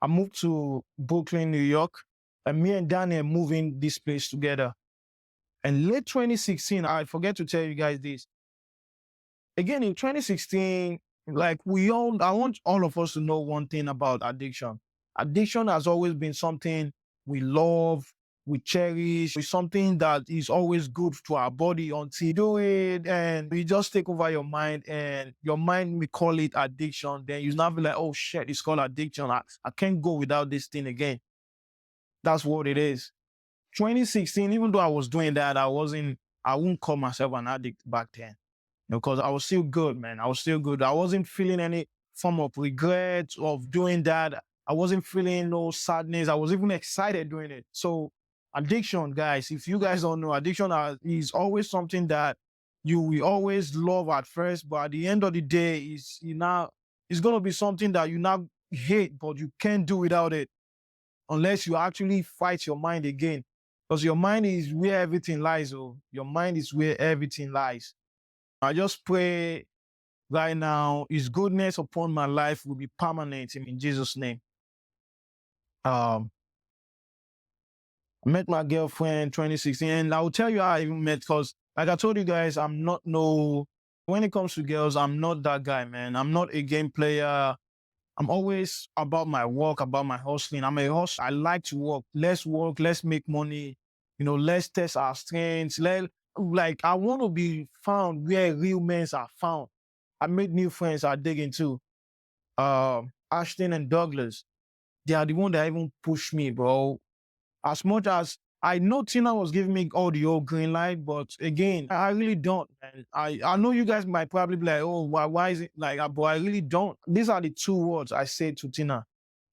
I moved to Brooklyn, New York, and me and Daniel moving this place together. And late 2016, I forget to tell you guys this. Again, in 2016, like I want all of us to know one thing about addiction. Addiction has always been something we love, we cherish. It's something that is always good to our body until you do it and you just take over your mind and your mind, we call it addiction. Then you now be like, oh shit, it's called addiction. I can't go without this thing again. That's what it is. 2016, even though I was doing that, I wouldn't call myself an addict back then because I was still good, man. I was still good. I wasn't feeling any form of regret of doing that. I wasn't feeling no sadness. I was even excited doing it. So addiction, guys, if you guys don't know, addiction is always something that you will always love at first, but at the end of the day, it's gonna be something that you now hate, but you can't do without it unless you actually fight your mind again. Because your mind is where everything lies. Oh, your mind is where everything lies. I just pray right now, His goodness upon my life will be permanent in Jesus' name. Um, I met my girlfriend 2016, and I'll tell you how I even met because, like I told you guys, I'm not no. When it comes to girls, I'm not that guy, man. I'm not a game player. I'm always about my work, about my hustling. I'm a hustler. I like to work, let's make money. Let's test our strengths. Like, I want to be found where real men are found. I made new friends I dig into. Ashton and Douglas. They are the one that even pushed me, bro. As much as I know Tina was giving me all the old green light, but again, I really don't. Man. I know you guys might probably be like, oh, why is it like that? But I really don't. These are the two words I said to Tina.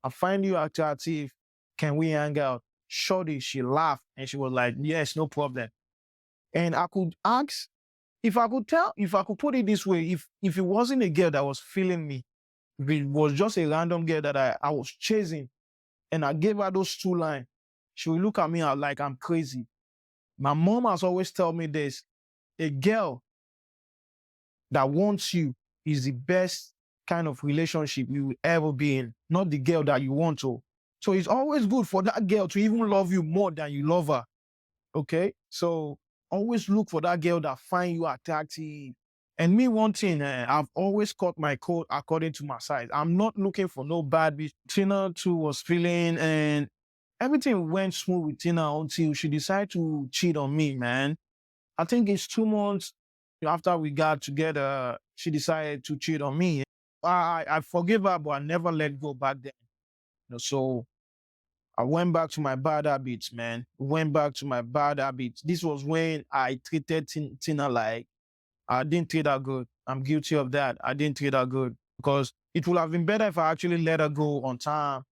I find you attractive. Can we hang out? Shorty, she laughed and she was like, yes, no problem. And I could ask if I could put it this way, if it wasn't a girl that was feeling me, if it was just a random girl that I was chasing and I gave her those two lines, she would look at me like I'm crazy. My mom has always told me this: a girl that wants you is the best kind of relationship you will ever be in, not the girl that you want to. So it's always good for that girl to even love you more than you love her. Okay? So always look for that girl that find you attractive. And me, one thing, I've always cut my coat according to my size. I'm not looking for no bad bitch. Tina too was feeling, and everything went smooth with Tina until she decided to cheat on me, man. I think it's 2 months after we got together, she decided to cheat on me. I forgive her, but I never let go back then. So I went back to my bad habits, man. Went back to my bad habits. This was when I treated Tina like I didn't treat her good. I'm guilty of that. I didn't treat her good because it would have been better if I actually let her go on time.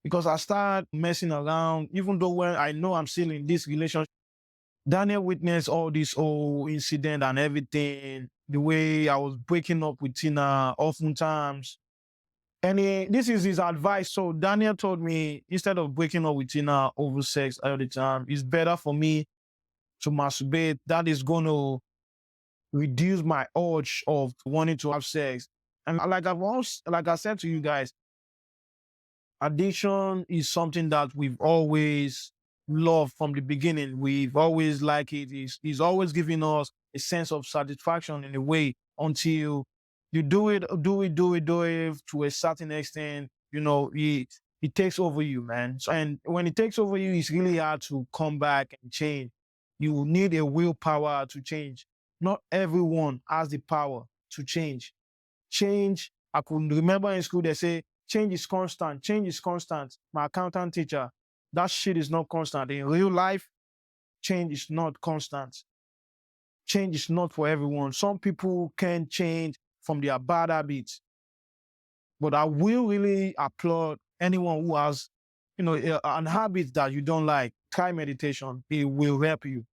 Because I started messing around, even though when I know I'm still in this relationship. Daniel witnessed all this whole incident and everything, the way I was breaking up with Tina oftentimes. And this is his advice. So Daniel told me instead of breaking up with Tina over sex all the time, it's better for me to masturbate. That is going to reduce my urge of wanting to have sex. And like I said to you guys, addiction is something that we've always loved from the beginning. We've always liked it. It's always giving us a sense of satisfaction in a way until you do it to a certain extent. It takes over you, man. And when it takes over you, it's really hard to come back and change. You need a willpower to change. Not everyone has the power to change. Change, I could remember in school, they say, change is constant. Change is constant. My accountant teacher, that shit is not constant. In real life, change is not constant. Change is not for everyone. Some people can change from their bad habits. But I will really applaud anyone who has, an habit that you don't like. Try meditation. It will help you.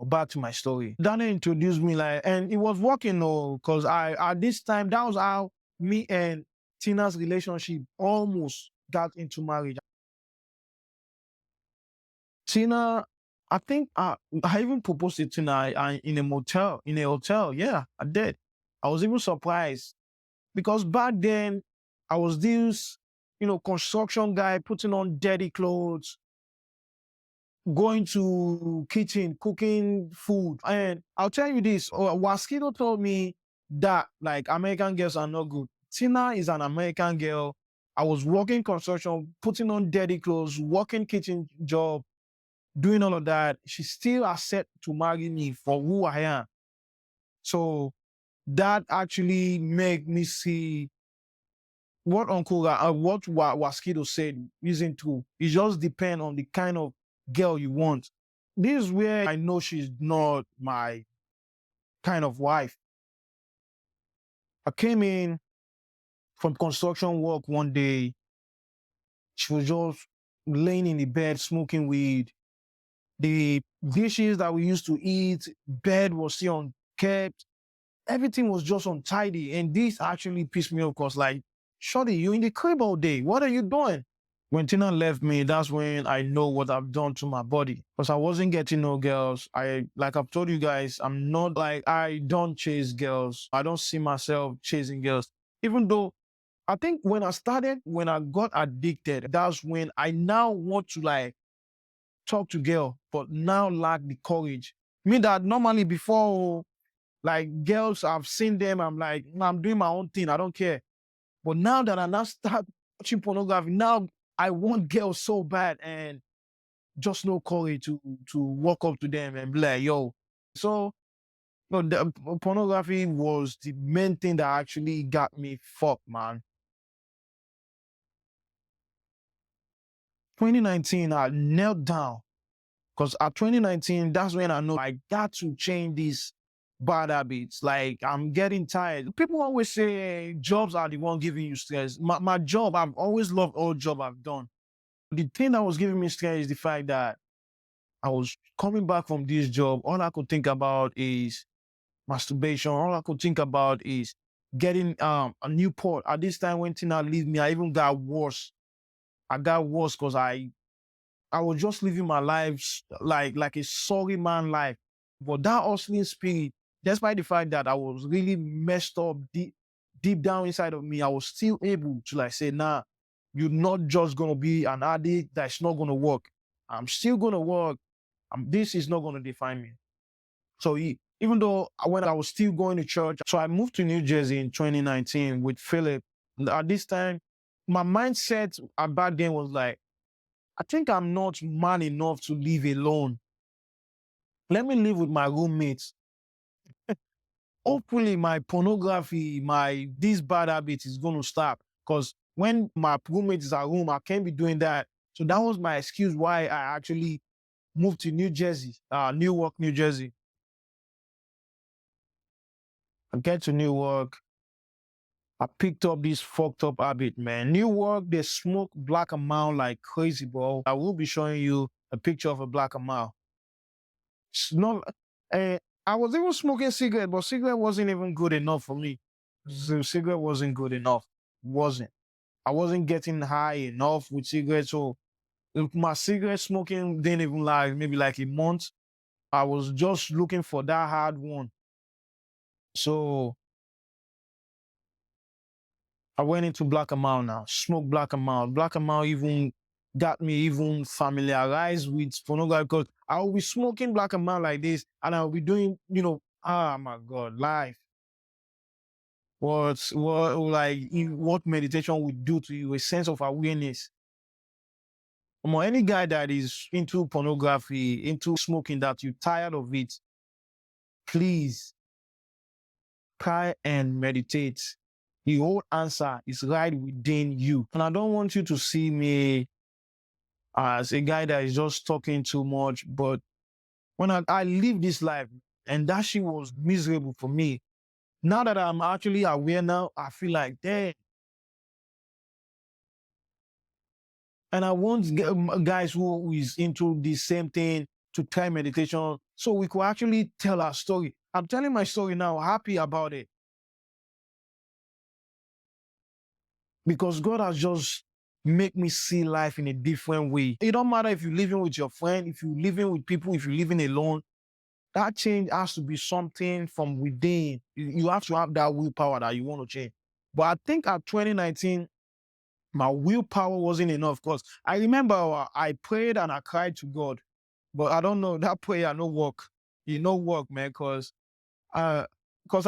Back to my story. Daniel introduced me and it was working though, because at this time, that was how me and Tina's relationship almost got into marriage. Tina, I think I even proposed to Tina in a hotel. Yeah, I did. I was even surprised because back then I was this, construction guy putting on dirty clothes, going to kitchen, cooking food. And I'll tell you this, Waskido told me that like American girls are not good. Tina is an American girl. I was working construction, putting on dirty clothes, working kitchen job, doing all of that. She still accept to marry me for who I am. So that actually made me see what Waskido said isn't true. It just depends on the kind of girl you want. This is where I know she's not my kind of wife. I came in from construction work one day. She was just laying in the bed, smoking weed. The dishes that we used to eat, bed was still unkept. Everything was just untidy. And this actually pissed me off because, like, shorty, you in the crib all day. What are you doing? When Tina left me, that's when I know what I've done to my body. Because I wasn't getting no girls. Like I've told you guys, I'm not like, I don't chase girls. I don't see myself chasing girls. Even though I think when I got addicted, that's when I now want to like talk to girl, but now lack the courage. Me that normally before, like girls, I've seen them, I'm like, "Nah, I'm doing my own thing. I don't care." But now that I now start watching pornography, now I want girls so bad and just no courage to walk up to them and be like, yo. So the pornography was the main thing that actually got me fucked, man. 2019, I knelt down because at 2019, that's when I know I got to change these bad habits. Like I'm getting tired. People always say jobs are the one giving you stress. My job, I've always loved all job I've done. The thing that was giving me stress is the fact that I was coming back from this job. All I could think about is masturbation. All I could think about is getting a new port. At this time when Tina leave me, I even got worse. I got worse because I was just living my life like a sorry man life. But that hustling spirit, despite the fact that I was really messed up deep down inside of me, I was still able to like say, nah, you're not just gonna be an addict that's not gonna work. I'm still gonna work. This is not gonna define me. So even though when I was still going to church, so I moved to New Jersey in 2019 with Philip. At this time, my mindset back then was like, I think I'm not man enough to live alone. Let me live with my roommates. Hopefully, my pornography, my this bad habit is going to stop. Because when my roommate is at home, I can't be doing that. So that was my excuse why I actually moved to New Jersey, Newark, New Jersey. I get to Newark. I picked up this fucked up habit, man. Newark, they smoke black amount like crazy, bro. I will be showing you a picture of a black amount. Not, I was even smoking cigarette, but cigarette wasn't even good enough for me. Cigarette wasn't good enough. Wasn't. I wasn't getting high enough with cigarettes. So my cigarette smoking didn't even last maybe like a month. I was just looking for that hard one. So I went into black amount now. Smoke black amount. Black amount even got me even familiarized with pornography because I will be smoking black amount like this and I'll be doing, oh my God, life. What meditation would do to you, a sense of awareness. Any guy that is into pornography, into smoking, that you're tired of it, please try and meditate. The whole answer is right within you. And I don't want you to see me as a guy that is just talking too much, but when I live this life, and that shit was miserable for me. Now that I'm actually aware now, I feel like, damn. And I want guys who is into the same thing to try meditation so we could actually tell our story. I'm telling my story now, happy about it. Because God has just make me see life in a different way. It don't matter if you're living with your friend, if you're living with people, if you're living alone, that change has to be something from within. You have to have that willpower that you want to change. But I think at 2019, My willpower wasn't enough because I remember I prayed and I cried to God, but I don't know that prayer no work. It no work, man, because I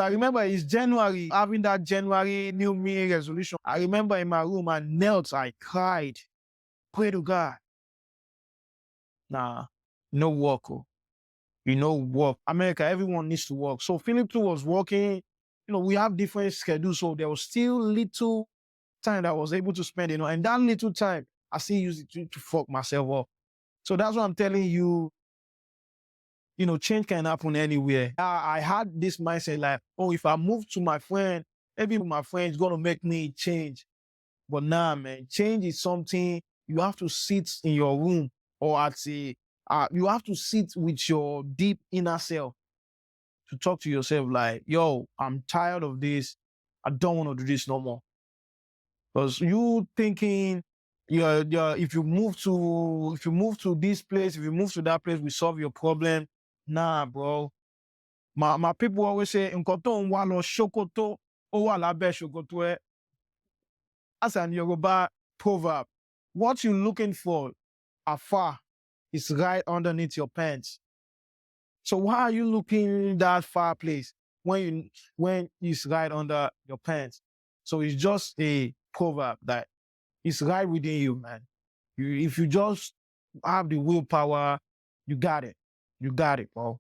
remember it's January, having that January New Me resolution. I remember in my room, I knelt, I cried, pray to God. Nah, no work. Oh. You know, work. America, everyone needs to work. So Philip too was working. We have different schedules. So there was still little time that I was able to spend, and that little time, I still use it to fuck myself up. So that's what I'm telling you. Change can happen anywhere. I had this mindset like, oh, if I move to my friend, maybe my friend is going to make me change. But nah, man, change is something you have to sit in your room or you have to sit with your deep inner self to talk to yourself like, yo, I'm tired of this. I don't want to do this no more. Because you thinking, if you move to this place, if you move to that place, we solve your problem. Nah, bro. My people always say, "Nǹkan tó ń wá lọ ṣòkòtò, ó wà lábẹ́ ṣòkòtò ẹ." That's an Yoruba proverb. What you're looking for afar is right underneath your pants. So why are you looking that far place when it's right under your pants? So it's just a proverb that it's right within you, man. If you just have the willpower, you got it. You got it, bro.